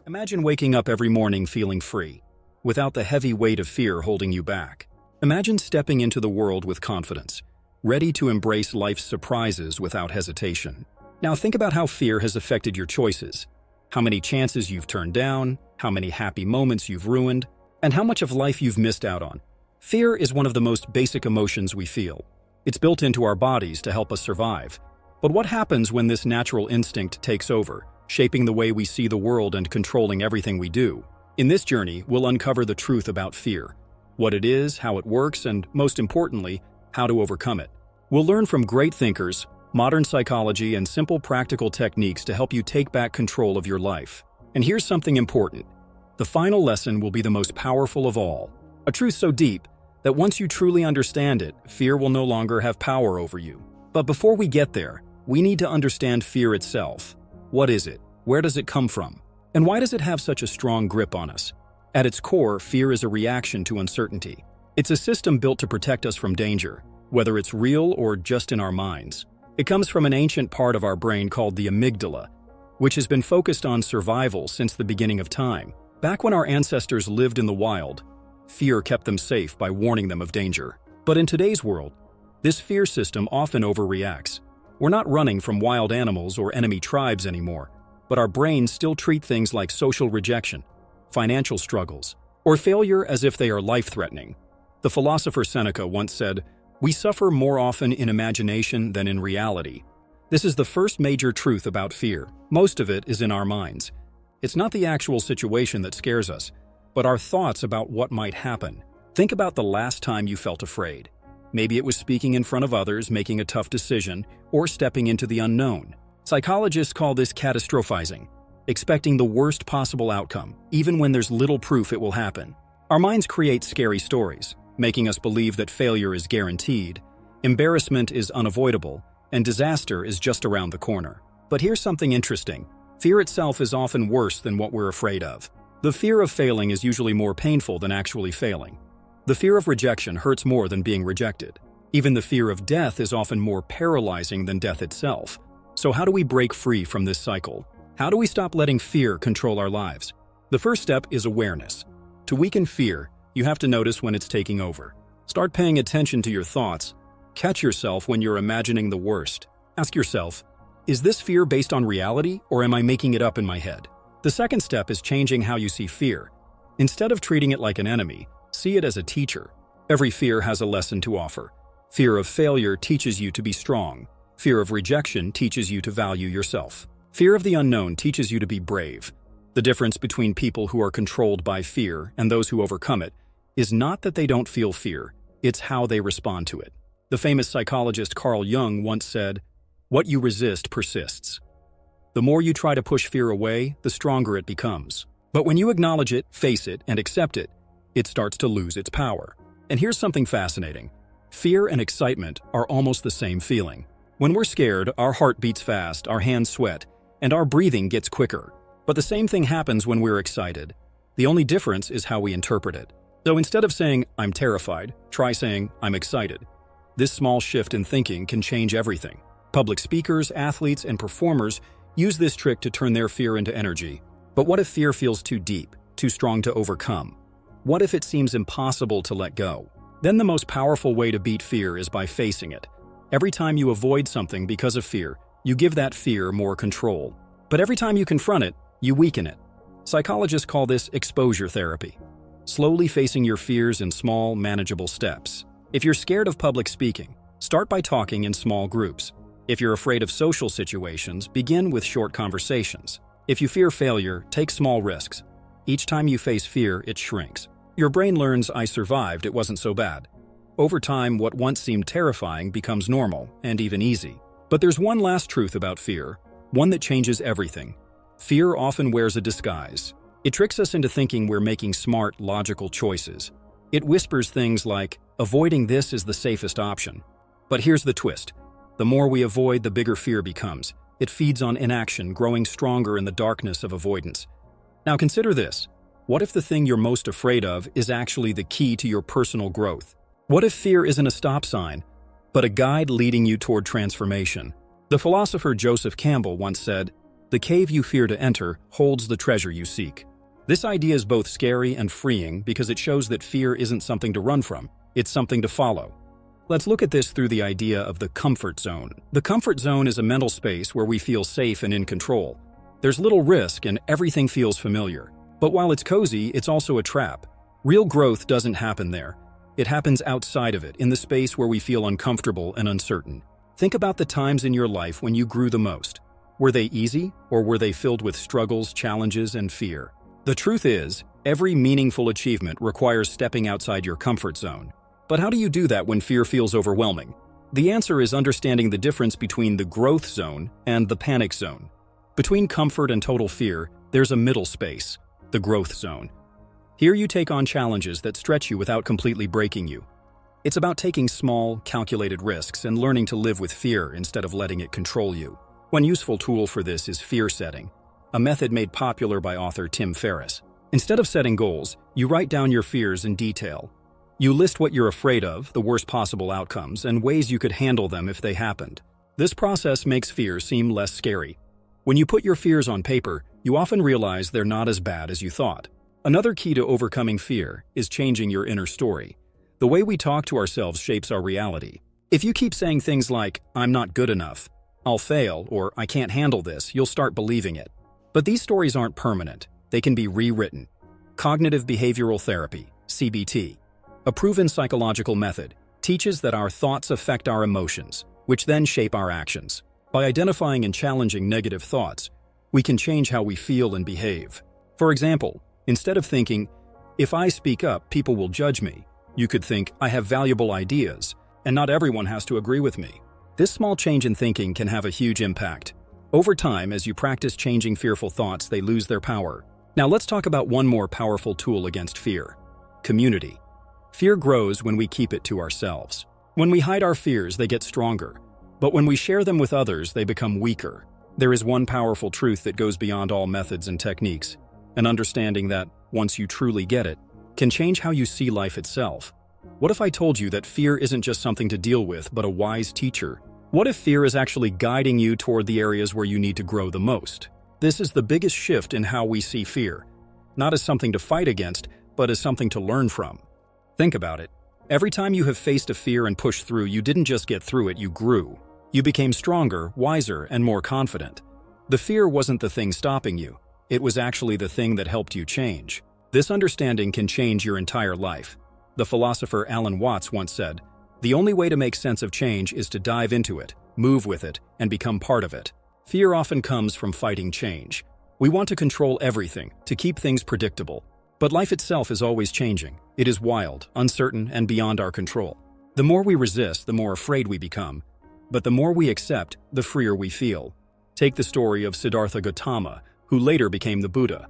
Imagine waking up every morning feeling free, without the heavy weight of fear holding you back. Imagine stepping into the world with confidence, ready to embrace life's surprises without hesitation. Now think about how fear has affected your choices, how many chances you've turned down, how many happy moments you've ruined, and how much of life you've missed out on. Fear is one of the most basic emotions we feel. It's built into our bodies to help us survive. But what happens when this natural instinct takes over, shaping the way we see the world and controlling everything we do? In this journey, we'll uncover the truth about fear, what it is, how it works, and most importantly, how to overcome it. We'll learn from great thinkers, modern psychology, and simple practical techniques to help you take back control of your life. And here's something important. The final lesson will be the most powerful of all. A truth so deep that once you truly understand it, fear will no longer have power over you. But before we get there, we need to understand fear itself. What is it? Where does it come from? And why does it have such a strong grip on us? At its core, fear is a reaction to uncertainty. It's a system built to protect us from danger, whether it's real or just in our minds. It comes from an ancient part of our brain called the amygdala, which has been focused on survival since the beginning of time. Back when our ancestors lived in the wild, fear kept them safe by warning them of danger. But in today's world, this fear system often overreacts. We're not running from wild animals or enemy tribes anymore, but our brains still treat things like social rejection, financial struggles, or failure as if they are life-threatening. The philosopher Seneca once said, "We suffer more often in imagination than in reality." This is the first major truth about fear. Most of it is in our minds. It's not the actual situation that scares us, but our thoughts about what might happen. Think about the last time you felt afraid. Maybe it was speaking in front of others, making a tough decision, or stepping into the unknown. Psychologists call this catastrophizing, expecting the worst possible outcome, even when there's little proof it will happen. Our minds create scary stories, making us believe that failure is guaranteed, embarrassment is unavoidable, and disaster is just around the corner. But here's something interesting. Fear itself is often worse than what we're afraid of. The fear of failing is usually more painful than actually failing. The fear of rejection hurts more than being rejected. Even the fear of death is often more paralyzing than death itself. So how do we break free from this cycle? How do we stop letting fear control our lives? The first step is awareness. To weaken fear, you have to notice when it's taking over. Start paying attention to your thoughts. Catch yourself when you're imagining the worst. Ask yourself, is this fear based on reality, or am I making it up in my head? The second step is changing how you see fear. Instead of treating it like an enemy, see it as a teacher. Every fear has a lesson to offer. Fear of failure teaches you to be strong. Fear of rejection teaches you to value yourself. Fear of the unknown teaches you to be brave. The difference between people who are controlled by fear and those who overcome it is not that they don't feel fear, it's how they respond to it. The famous psychologist Carl Jung once said, "What you resist persists." The more you try to push fear away, the stronger it becomes. But when you acknowledge it, face it, and accept it, it starts to lose its power. And here's something fascinating. Fear and excitement are almost the same feeling. When we're scared, our heart beats fast, our hands sweat, and our breathing gets quicker. But the same thing happens when we're excited. The only difference is how we interpret it. So instead of saying, "I'm terrified," try saying, "I'm excited." This small shift in thinking can change everything. Public speakers, athletes, and performers use this trick to turn their fear into energy. But what if fear feels too deep, too strong to overcome? What if it seems impossible to let go? Then the most powerful way to beat fear is by facing it. Every time you avoid something because of fear, you give that fear more control. But every time you confront it, you weaken it. Psychologists call this exposure therapy. Slowly facing your fears in small, manageable steps. If you're scared of public speaking, start by talking in small groups. If you're afraid of social situations, begin with short conversations. If you fear failure, take small risks. Each time you face fear, it shrinks. Your brain learns, "I survived, it wasn't so bad." Over time, what once seemed terrifying becomes normal and even easy. But there's one last truth about fear, one that changes everything. Fear often wears a disguise. It tricks us into thinking we're making smart, logical choices. It whispers things like, "Avoiding this is the safest option." But here's the twist. The more we avoid, the bigger fear becomes. It feeds on inaction, growing stronger in the darkness of avoidance. Now consider this. What if the thing you're most afraid of is actually the key to your personal growth? What if fear isn't a stop sign, but a guide leading you toward transformation? The philosopher Joseph Campbell once said, The cave you fear to enter holds the treasure you seek. This idea is both scary and freeing because it shows that fear isn't something to run from, it's something to follow. Let's look at this through the idea of the comfort zone. The comfort zone is a mental space where we feel safe and in control. There's little risk and everything feels familiar. But while it's cozy, it's also a trap. Real growth doesn't happen there. It happens outside of it, in the space where we feel uncomfortable and uncertain. Think about the times in your life when you grew the most. Were they easy, or were they filled with struggles, challenges, and fear? The truth is, every meaningful achievement requires stepping outside your comfort zone. But how do you do that when fear feels overwhelming? The answer is understanding the difference between the growth zone and the panic zone. Between comfort and total fear, there's a middle space, the growth zone. Here you take on challenges that stretch you without completely breaking you. It's about taking small, calculated risks and learning to live with fear instead of letting it control you. One useful tool for this is fear setting, a method made popular by author Tim Ferriss. Instead of setting goals, you write down your fears in detail. You list what you're afraid of, the worst possible outcomes, and ways you could handle them if they happened. This process makes fear seem less scary. When you put your fears on paper, you often realize they're not as bad as you thought. Another key to overcoming fear is changing your inner story. The way we talk to ourselves shapes our reality. If you keep saying things like, "I'm not good enough," "I'll fail," or "I can't handle this," you'll start believing it. But these stories aren't permanent. They can be rewritten. Cognitive behavioral therapy, CBT, a proven psychological method, teaches that our thoughts affect our emotions, which then shape our actions. By identifying and challenging negative thoughts, we can change how we feel and behave. For example, instead of thinking, "If I speak up, people will judge me," you could think, "I have valuable ideas, and not everyone has to agree with me." This small change in thinking can have a huge impact. Over time, as you practice changing fearful thoughts, they lose their power. Now let's talk about one more powerful tool against fear: community. Fear grows when we keep it to ourselves. When we hide our fears, they get stronger. But when we share them with others, they become weaker. There is one powerful truth that goes beyond all methods and techniques, an understanding that, once you truly get it, can change how you see life itself. What if I told you that fear isn't just something to deal with, but a wise teacher? What if fear is actually guiding you toward the areas where you need to grow the most? This is the biggest shift in how we see fear, not as something to fight against, but as something to learn from. Think about it. Every time you have faced a fear and pushed through, you didn't just get through it, you grew. You became stronger, wiser, and more confident. The fear wasn't the thing stopping you. It was actually the thing that helped you change. This understanding can change your entire life. The philosopher Alan Watts once said, "The only way to make sense of change is to dive into it, move with it, and become part of it." Fear often comes from fighting change. We want to control everything, to keep things predictable. But life itself is always changing. It is wild, uncertain, and beyond our control. The more we resist, the more afraid we become. But the more we accept, the freer we feel. Take the story of Siddhartha Gautama, who later became the Buddha.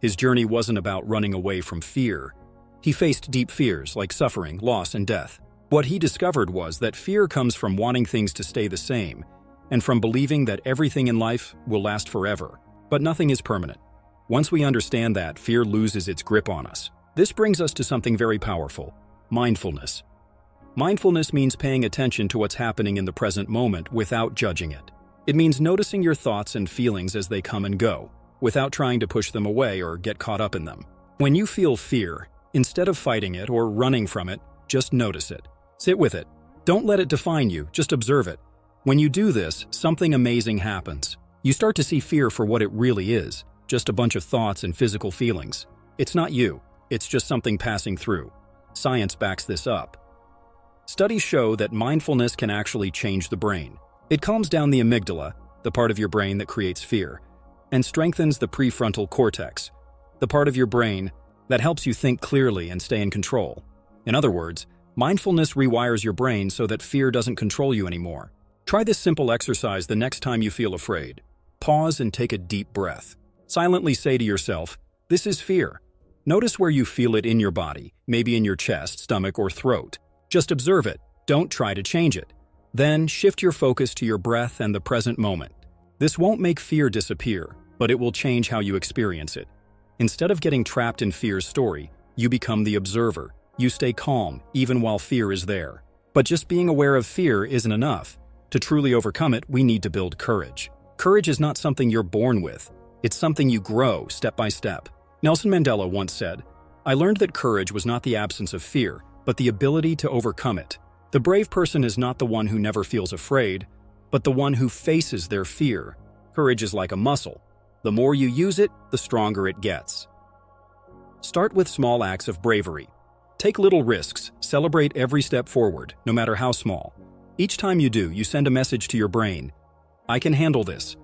His journey wasn't about running away from fear. He faced deep fears like suffering, loss, and death. What he discovered was that fear comes from wanting things to stay the same, and from believing that everything in life will last forever. But nothing is permanent. Once we understand that, fear loses its grip on us. This brings us to something very powerful: mindfulness. Mindfulness means paying attention to what's happening in the present moment without judging it. It means noticing your thoughts and feelings as they come and go, without trying to push them away or get caught up in them. When you feel fear, instead of fighting it or running from it, just notice it. Sit with it. Don't let it define you, just observe it. When you do this, something amazing happens. You start to see fear for what it really is, just a bunch of thoughts and physical feelings. It's not you, it's just something passing through. Science backs this up. Studies show that mindfulness can actually change the brain. It calms down the amygdala, the part of your brain that creates fear, and strengthens the prefrontal cortex, the part of your brain that helps you think clearly and stay in control. In other words, mindfulness rewires your brain so that fear doesn't control you anymore. Try this simple exercise the next time you feel afraid. Pause and take a deep breath. Silently say to yourself, "This is fear." Notice where you feel it in your body, maybe in your chest, stomach, or throat. Just observe it. Don't try to change it. Then shift your focus to your breath and the present moment. This won't make fear disappear, but it will change how you experience it. Instead of getting trapped in fear's story, you become the observer. You stay calm, even while fear is there. But just being aware of fear isn't enough. To truly overcome it, we need to build courage. Courage is not something you're born with. It's something you grow step by step. Nelson Mandela once said, "I learned that courage was not the absence of fear, but the ability to overcome it." The brave person is not the one who never feels afraid, but the one who faces their fear. Courage is like a muscle. The more you use it, the stronger it gets. Start with small acts of bravery. Take little risks, celebrate every step forward, no matter how small. Each time you do, you send a message to your brain, "I can handle this."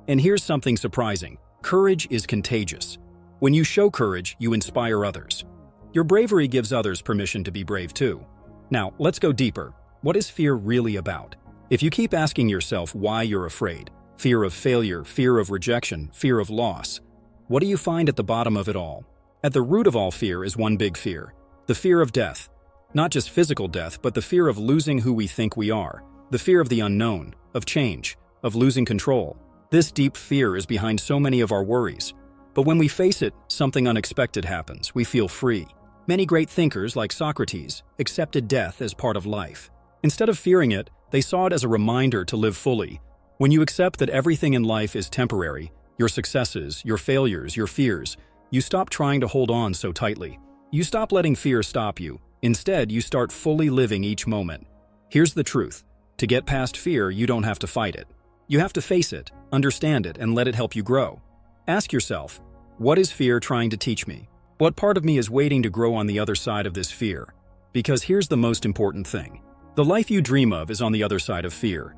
And here's something surprising. Courage is contagious. When you show courage, you inspire others. Your bravery gives others permission to be brave too. Now, let's go deeper. What is fear really about? If you keep asking yourself why you're afraid, fear of failure, fear of rejection, fear of loss, what do you find at the bottom of it all? At the root of all fear is one big fear, the fear of death. Not just physical death, but the fear of losing who we think we are, the fear of the unknown, of change, of losing control. This deep fear is behind so many of our worries. But when we face it, something unexpected happens. We feel free. Many great thinkers, like Socrates, accepted death as part of life. Instead of fearing it, they saw it as a reminder to live fully. When you accept that everything in life is temporary, your successes, your failures, your fears, you stop trying to hold on so tightly. You stop letting fear stop you. Instead, you start fully living each moment. Here's the truth. To get past fear, you don't have to fight it. You have to face it, understand it, and let it help you grow. Ask yourself, what is fear trying to teach me? What part of me is waiting to grow on the other side of this fear? Because here's the most important thing. The life you dream of is on the other side of fear.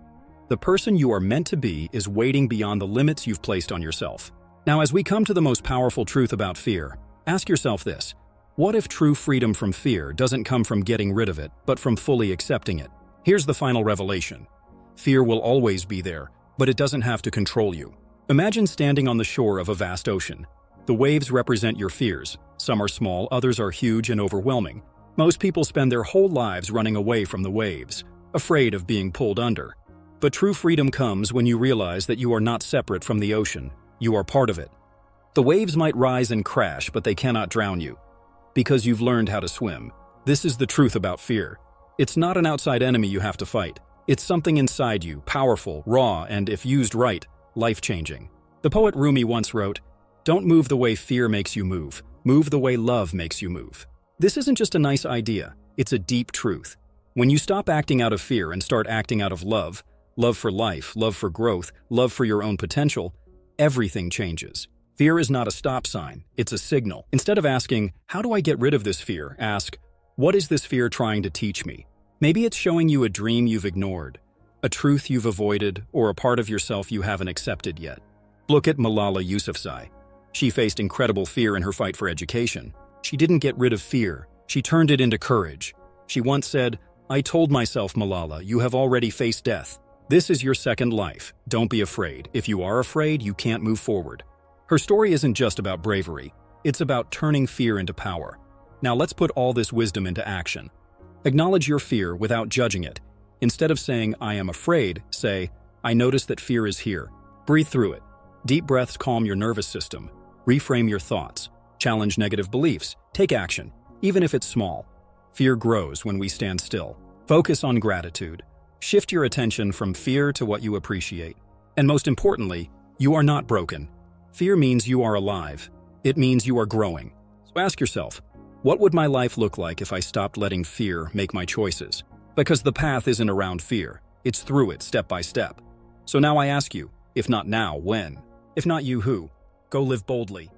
The person you are meant to be is waiting beyond the limits you've placed on yourself. Now, as we come to the most powerful truth about fear, ask yourself this. What if true freedom from fear doesn't come from getting rid of it, but from fully accepting it? Here's the final revelation. Fear will always be there, but it doesn't have to control you. Imagine standing on the shore of a vast ocean. The waves represent your fears. Some are small, others are huge and overwhelming. Most people spend their whole lives running away from the waves, afraid of being pulled under. But true freedom comes when you realize that you are not separate from the ocean. You are part of it. The waves might rise and crash, but they cannot drown you, because you've learned how to swim. This is the truth about fear. It's not an outside enemy you have to fight. It's something inside you, powerful, raw, and if used right, life-changing. The poet Rumi once wrote, "Don't move the way fear makes you move. Move the way love makes you move." This isn't just a nice idea, it's a deep truth. When you stop acting out of fear and start acting out of love, love for life, love for growth, love for your own potential, everything changes. Fear is not a stop sign, it's a signal. Instead of asking, "How do I get rid of this fear?" ask, "What is this fear trying to teach me?" Maybe it's showing you a dream you've ignored, a truth you've avoided, or a part of yourself you haven't accepted yet. Look at Malala Yousafzai. She faced incredible fear in her fight for education. She didn't get rid of fear, she turned it into courage. She once said, "I told myself, Malala, you have already faced death. This is your second life. Don't be afraid. If you are afraid, you can't move forward." Her story isn't just about bravery, it's about turning fear into power. Now let's put all this wisdom into action. Acknowledge your fear without judging it. Instead of saying, "I am afraid," say, "I notice that fear is here." Breathe through it. Deep breaths calm your nervous system. Reframe your thoughts. Challenge negative beliefs. Take action, even if it's small. Fear grows when we stand still. Focus on gratitude. Shift your attention from fear to what you appreciate. And most importantly, you are not broken. Fear means you are alive. It means you are growing. So ask yourself, what would my life look like if I stopped letting fear make my choices? Because the path isn't around fear. It's through it, step by step. So now I ask you, if not now, when? If not you, who? Go live boldly.